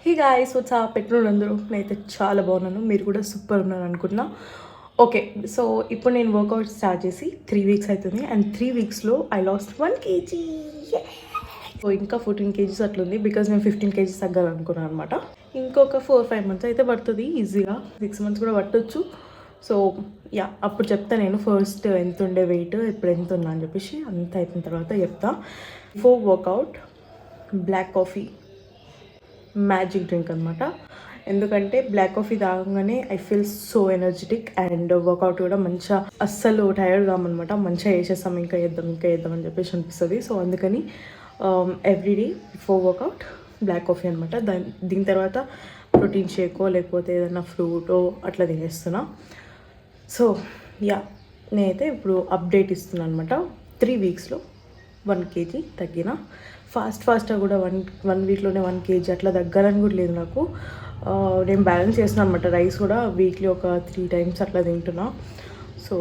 Hey guys what's up అందరూ నేనైతే చాలా బాగున్నాను. మీరు కూడా సూపర్ ఉన్నారు అనుకుంటున్నా. ఓకే, సో ఇప్పుడు నేను వర్కౌట్ స్టార్ట్ చేసి 3 వీక్స్ అవుతుంది అండ్ 3 వీక్స్లో ఐ లాస్ట్ 1 kg. సో ఇంకా 14 kgs అట్లుంది బికాజ్ నేను 15 kgs తగ్గాలనుకున్నాను అనమాట. ఇంకొక 4-5 months అయితే పడుతుంది ఈజీగా, 6 months కూడా పట్టొచ్చు. సో యా, అప్పుడు చెప్తా నేను ఫస్ట్ ఎంత ఉండే వెయిట్ ఇప్పుడు ఎంత ఉన్నా అని చెప్పేసి. అంత అయిపోయిన తర్వాత చెప్తా. Before workout black coffee magic drink అనమాట. ఎందుకంటే బ్లాక్ కాఫీ తాగగానే I feel so energetic and workout కూడా మంచిగా అస్సలు టైర్డ్ కామనమాట. మంచిగా వేసేస్తాం, ఇంకా వేద్దాం అని చెప్పేసి అనిపిస్తుంది. సో అందుకని everyday before workout black coffee అనమాట. దీని తర్వాత ప్రోటీన్ షేకో లేకపోతే ఏదైనా ఫ్రూటో అట్లా తినేస్తున్నా. సో యా, నేనైతే ఇప్పుడు అప్డేట్ ఇస్తున్నాను అనమాట. 3 వీక్స్లో 1 kg తగ్గిన. ఫాస్ట్గా కూడా వన్ వీక్లోనే 1 kg అట్లా తగ్గాలని కూడా లేదు నాకు. నేను బ్యాలెన్స్ చేస్తున్నాను అనమాట. రైస్ కూడా వీక్లీ ఒక 3 times అట్లా తింటున్నా. సో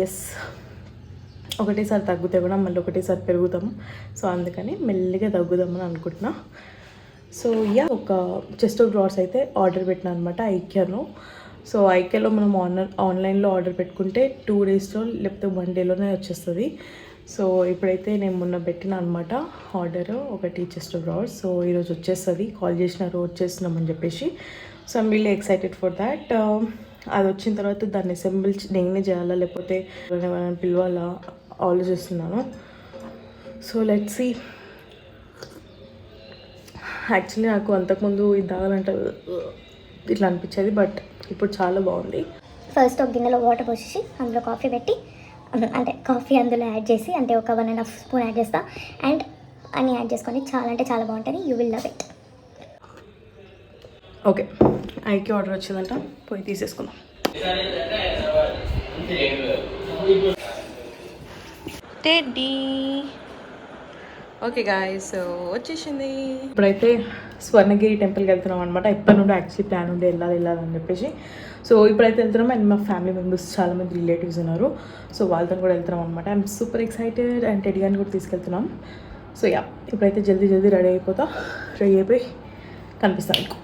ఎస్, ఒకటేసారి తగ్గితే కూడా మళ్ళీ ఒకటేసారి పెరుగుతాము. సో అందుకని మెల్లిగా తగ్గుదామని అనుకుంటున్నా. సో యా, ఒక చెస్ట్ డ్రాట్స్ అయితే ఆర్డర్ పెట్టినా అనమాట ఐక్యాలో. సో ఐక్యాలో మనం ఆన్లైన్లో ఆర్డర్ పెట్టుకుంటే 2 daysలో లేకపోతే 1 dayలోనే వచ్చేస్తుంది. సో ఇప్పుడైతే నేను మొన్న పెట్టిన అనమాట ఆర్డర్ ఒకటి చెస్ట్ డ్రాట్స్. సో ఈరోజు వచ్చేస్తుంది. కాల్ చేసినారు వచ్చేస్తున్నామని చెప్పేసి. So I'm really excited for that. అది వచ్చిన తర్వాత దాన్ని అసెంబుల్ నేనే చేయాలా లేకపోతే పిలవాలా ఆలోచిస్తున్నాను. So let's see. యాక్చువల్లీ నాకు అంతకుముందు ఇది తాగాలంటే ఇట్లా అనిపించేది, బట్ ఇప్పుడు చాలా బాగుంది. ఫస్ట్ ఒక గిన్నెలో వాటర్ పోసేసి అందులో కాఫీ పెట్టి, అంటే కాఫీ అందులో యాడ్ చేసి, అంటే ఒక 1.5 స్పూన్ యాడ్ చేస్తా అండ్ అన్నీ యాడ్ చేసుకొని చాలా అంటే చాలా బాగుంటుంది. You will love it. Okay, ఐకి ఆర్డర్ వచ్చిందంట, పోయి తీసేసుకుందాం. టెడ్డీ. ఓకే గాయ్స్, వచ్చేసింది. ఇప్పుడైతే స్వర్ణగిరి టెంపుల్కి వెళ్తున్నాం అనమాట. ఇప్పటి నుండి యాక్చువల్లీ ప్లాన్ ఉండి వెళ్ళాలని చెప్పేసి. సో ఇప్పుడైతే వెళ్తున్నాం అండ్ మా ఫ్యామిలీ మెంబర్స్ చాలామంది రిలేటివ్స్ ఉన్నారు. సో వాళ్ళతో కూడా వెళ్తున్నాం అనమాట. I'm super excited and teddy గారిని కూడా తీసుకెళ్తున్నాం. సో యా, ఇప్పుడైతే జల్దీ రెడీ అయిపోయి కనిపిస్తాను మీకు.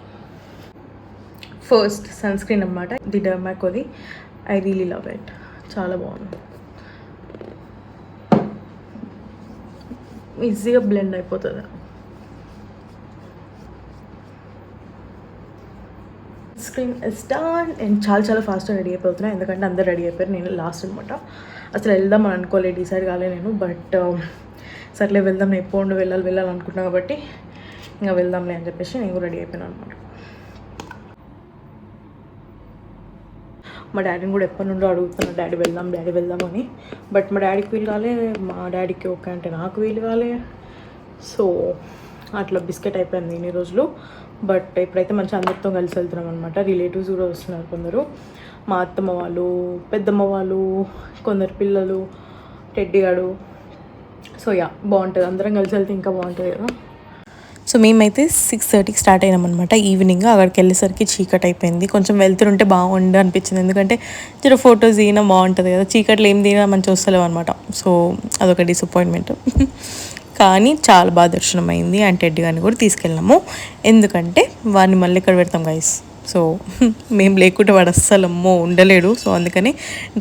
ఫస్ట్ సన్ స్క్రీన్ అనమాట, ది డర్మాకోది. ఐ రియలీ లవ్ ఇట్, చాలా బాగుంది. ఈజీగా బ్లెండ్ అయిపోతుంది. స్క్రీన్ ఇస్ డన్ అండ్ చాలా ఫాస్ట్గా రెడీ అయిపోతున్నాయి. ఎందుకంటే అందరు రెడీ అయిపోయారు, నేను లాస్ట్ అనమాట. అసలు వెళ్దామని అనుకోలేదు, డిసైడ్ కాలే నేను. బట్ సర్లే వెళ్దాం, నేను ఎప్పుడు వెళ్ళాలనుకుంటున్నాను కాబట్టి ఇంకా వెళ్దాంలే అని చెప్పేసి నేను కూడా రెడీ అయిపోయాను అనమాట. మా డాడీని కూడా ఎప్పటి నుండో అడుగుతున్నాను, డాడీ వెళ్దాం అని. బట్ మా డాడీకి వీలు కాలే, మా డాడీకి ఓకే అంటే నాకు వీలు కాలే. సో అట్లా బిస్కెట్ అయిపోయింది ఇన్ని రోజులు. బట్ ఇప్పుడైతే మంచిగా అందరితో కలిసి వెళ్తున్నాం అనమాట. రిలేటివ్స్ కూడా వస్తున్నారు కొందరు, మా అత్తమ్మ వాళ్ళు, పెద్దమ్మ వాళ్ళు, కొందరు పిల్లలు, టెడ్డీ గాడు. సో యా, బాగుంటుంది, అందరం కలిసి వెళ్తే ఇంకా బాగుంటుంది కదా. సో మేమైతే 6:30కి స్టార్ట్ అయినాం అనమాట. ఈవినింగ్ అక్కడికి వెళ్ళేసరికి చీకటి అయిపోయింది. కొంచెం వెళ్తుంటే బాగుండు అనిపించింది, ఎందుకంటే జర ఫొటోస్ తీయనా బాగుంటుంది కదా. చీకట్లో ఏం తీయనా మంచిగా వస్తలేవు అనమాట. సో అదొక డిసప్పాయింట్మెంట్. కానీ చాలా బాగా దర్శనం అయింది అండ్ టెడ్డీ గారిని కూడా తీసుకెళ్ళినాము. ఎందుకంటే వాడిని మళ్ళీ ఇక్కడ పెడతాం గైస్. సో మేము లేకుంటే వాడు అస్సలు ఉండలేడు. సో అందుకని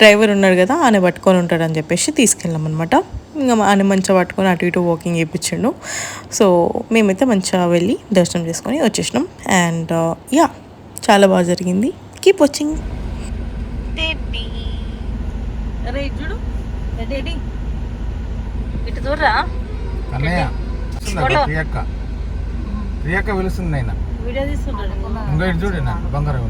డ్రైవర్ ఉన్నాడు కదా, ఆయన పట్టుకొని ఉంటాడు అని చెప్పేసి తీసుకెళ్ళాం అనమాట. ఇంకా ఆయన మంచిగా పట్టుకొని అటు ఇటు వాకింగ్ చేయించిండు. సో మేమైతే మంచిగా వెళ్ళి దర్శనం చేసుకొని వచ్చేసినాం. అండ్ యా, చాలా బాగా జరిగింది. Keep watching. ఇటు చూడరా ప్రియాక పిలుస్తుంది ఆయన. వీడియో తీసుకుంటాడు. ఇంకా ఇటు చూడు నా బంగారం.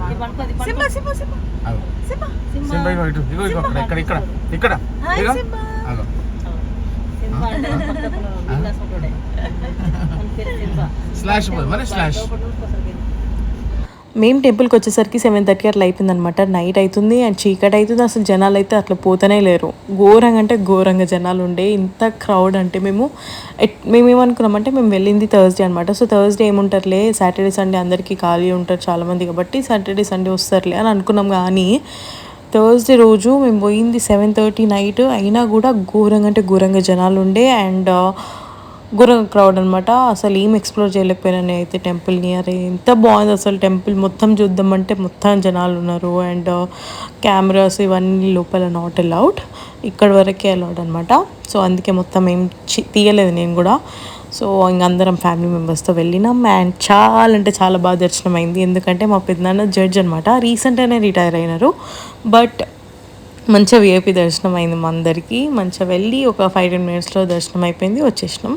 ఇక్కడ స్లాష్ మరి స్లాష్. మేము టెంపుల్కి వచ్చేసరికి 7:30 అట్లా అయిపోయిందనమాట. నైట్ అవుతుంది అండ్ చీకటి అవుతుంది. అసలు జనాలు అయితే అట్లా పోతూనే లేరు. ఘోరంగా జనాలు ఉండే. ఇంత క్రౌడ్ అంటే మేము ఏమనుకున్నామంటే, మేము వెళ్ళింది థర్స్డే అనమాట. సో థర్స్డే ఏముంటారులే, సాటర్డే సండే అందరికీ ఖాళీ ఉంటారు చాలామంది కాబట్టి సాటర్డే సండే వస్తారులే అని అనుకున్నాం. కానీ థర్స్డే రోజు మేము పోయింది 7:30 నైట్ అయినా కూడా ఘోరంగా జనాలు ఉండే. అండ్ ఘోరంగా క్రౌడ్ అనమాట. అసలు ఏం ఎక్స్ప్లోర్ చేయలేకపోయినా అయితే టెంపుల్ని. అరే ఎంత బాగుంది అసలు టెంపుల్ మొత్తం చూద్దామంటే మొత్తం జనాలు ఉన్నారు. అండ్ కెమెరాస్ ఇవన్నీ లోపల నాట్ అలౌడ్, ఇక్కడ వరకే అలౌడ్ అనమాట. సో అందుకే మొత్తం ఏం తీయలేదు నేను కూడా. సో ఇంక అందరం ఫ్యామిలీ మెంబర్స్తో వెళ్ళినాం. అండ్ చాలా అంటే చాలా బాగా దర్శనం అయింది. ఎందుకంటే మా పెద్దనాన్న జడ్జ్ అనమాట, రీసెంట్గానే రిటైర్ అయినారు. బట్ మంచిగా విఐపి దర్శనం అయింది మా అందరికీ. మంచిగా వెళ్ళి ఒక 5-10 మినిట్స్లో దర్శనం అయిపోయింది, వచ్చేసినాం.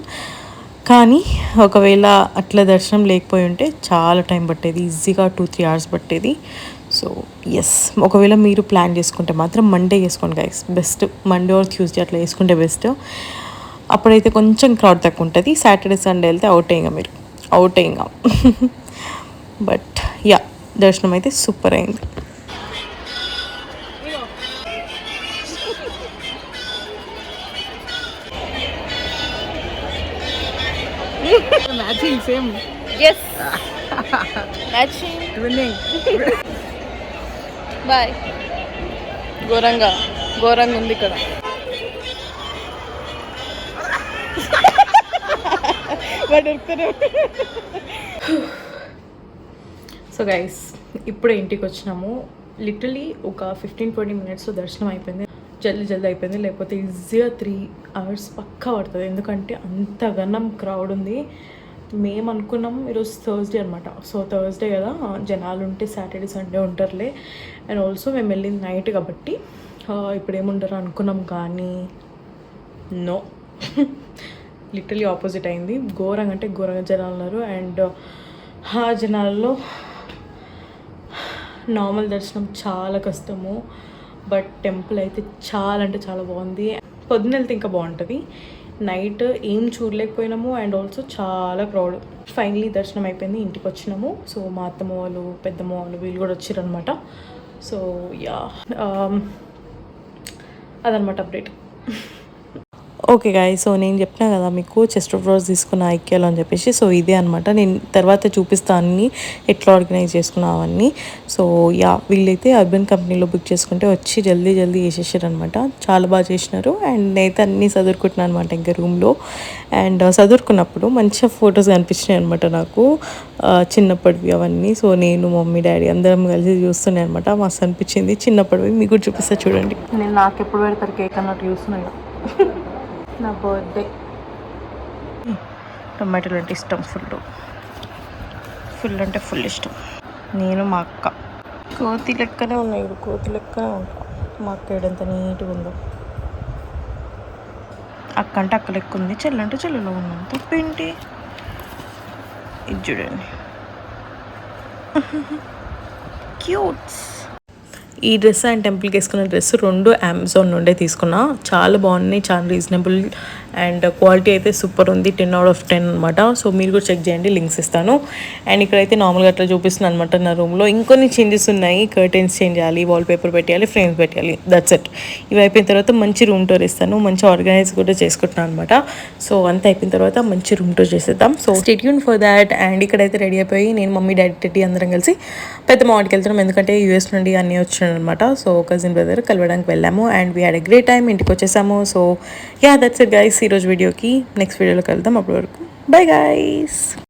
కానీ ఒకవేళ అట్లా దర్శనం లేకపోయి ఉంటే చాలా టైం పట్టేది, ఈజీగా 2-3 hours పట్టేది. సో ఎస్, ఒకవేళ మీరు ప్లాన్ చేసుకుంటే మాత్రం మండే చేసుకోండి guys, best. Monday or Tuesday అట్లా వేసుకుంటే బెస్ట్. అప్పుడైతే కొంచెం క్రౌడ్ తక్కువ ఉంటుంది. సాటర్డే సండే వెళ్తే అవుట్ అయ్యింగా బట్ యా, దర్శనం అయితే సూపర్ అయింది. Matching same. Yes. Matching. Twinning. Bye. ఘోరంగా ఉంది ఇక్కడ. సో గైస్, ఇప్పుడే ఇంటికి వచ్చినాము. లిటరలీ ఒక 15-20 మినిట్స్లో దర్శనం అయిపోయింది. జల్దీ అయిపోయింది, లేకపోతే ఈజీగా 3 hours పక్కా పడుతుంది. ఎందుకంటే అంత గనం క్రౌడ్ ఉంది. మేము అనుకున్నాం ఈరోజు థర్స్డే అనమాట. సో థర్స్డే కదా, జనాలు ఉంటే సాటర్డే సండే ఉంటారులే. అండ్ ఆల్సో మేము వెళ్ళింది నైట్ కాబట్టి ఇప్పుడు ఏముంటారు అనుకున్నాం, కానీ నో, లిటరలీ ఆపోజిట్ అయింది. ఘోరంగా జనాలు ఉన్నారు. అండ్ ఆ జనాల్లో నార్మల్ దర్శనం చాలా కష్టము. బట్ టెంపుల్ అయితే చాలా అంటే చాలా బాగుంది. పొద్దున వెళ్తే ఇంకా బాగుంటుంది. నైట్ ఏం చూడలేకపోయినాము. అండ్ ఆల్సో చాలా క్రౌడ్. ఫైనలీ దర్శనం అయిపోయింది, ఇంటికి వచ్చినాము. సో మా అత్తమ్మ వాళ్ళు, పెద్దమ్మ వాళ్ళు వీళ్ళు కూడా వచ్చారనమాట. సో యా, అదనమాట అప్డేట్. ఓకే గాయ్, సో నేను చెప్పినా కదా మీకు చెస్ట్ ఆఫ్ రోజ్ తీసుకున్న ఐక్యాలో అని చెప్పేసి. సో ఇదే అనమాట, నేను తర్వాత చూపిస్తాను అన్నీ ఎట్లా ఆర్గనైజ్ చేసుకున్నాను అవన్నీ. సో యా, వీళ్ళైతే అర్బన్ కంపెనీలో బుక్ చేసుకుంటే వచ్చి జల్దీ వేసేసారు అనమాట. చాలా బాగా చేసినారు. అండ్ నేనైతే అన్నీ చదువుకుంటున్నాను అనమాట ఇంకా రూమ్లో. అండ్ చదువుకున్నప్పుడు మంచిగా ఫొటోస్ కనిపించినాయి అనమాట నాకు, చిన్నప్పటివి అవన్నీ. సో నేను, మమ్మీ, డాడీ అందరం కలిసి చూస్తున్నాయి అనమాట. మస్తు అనిపించింది చిన్నప్పటివి. మీకు కూడా చూపిస్తా చూడండి. నేను నాకు ఎప్పుడు పెడతారు కేక్ అన్నట్టు చూస్తున్నాను. నా బర్త్డే. టొమాటోలు అంటే ఇష్టం, ఫుల్ అంటే ఫుల్ ఇష్టం. నేను మా అక్క కోతి లెక్కనే ఉన్నాయి, ఇప్పుడు కోతి లెక్కనే ఉంటాం. మా అక్క ఏడంత నీట్గా ఉందో. అక్క అంటే అక్క లెక్క ఉంది, చెల్లంటే చెల్లెలో ఉన్నాం. తప్పేంటి? ఇది చూడండి, క్యూట్స్. ఈ డ్రెస్ అండ్ టెంపుల్కి వేసుకున్న డ్రెస్ 2 అమెజాన్ నుండే తీసుకున్నా. చాలా బాగున్నాయి, చాలా రీజనబుల్. అండ్ క్వాలిటీ అయితే సూపర్ ఉంది, 10 out of 10 అనమాట. సో మీరు కూడా చెక్ చేయండి, లింక్స్ ఇస్తాను. అండ్ ఇక్కడైతే నార్మల్గా అట్లా చూపిస్తున్నాను అనమాట నా రూమ్లో. ఇంకొన్ని చేంజెస్ ఉన్నాయి, కర్టెన్స్ చేంజ్ చేయాలి, వాల్ పేపర్ పెట్టాలి, ఫ్రేమ్స్ పెట్టాలి, దట్స్ ఇట్. ఇవి అయిపోయిన తర్వాత మంచి రూమ్ టూర్ ఇస్తాను, మంచి ఆర్గనైజ్ కూడా చేసుకుంటున్నాను అనమాట. సో అంతా అయిపోయిన తర్వాత మంచి రూమ్ టూర్ చేసేద్దాం. So stay tune for that. And ఇక్కడైతే రెడీ అయిపోయి నేను, మమ్మీ, డాడీ, టెడ్డీ అందరం కలిసి పెద్ద మాడికి వెళ్తున్నాం. ఎందుకంటే యూఎస్ నుండి అన్నీ వచ్చినాయి అనమాట. సో కజిన్ బ్రదర్ కలవడానికి వెళ్ళాము. And we had a great time, ఇంటికి వచ్చేసాము. So yeah, that's it guys ఈరోజు వీడియోకి. నెక్స్ట్ వీడియోలో కలుద్దాం, అప్పటి వరకు బై గైస్.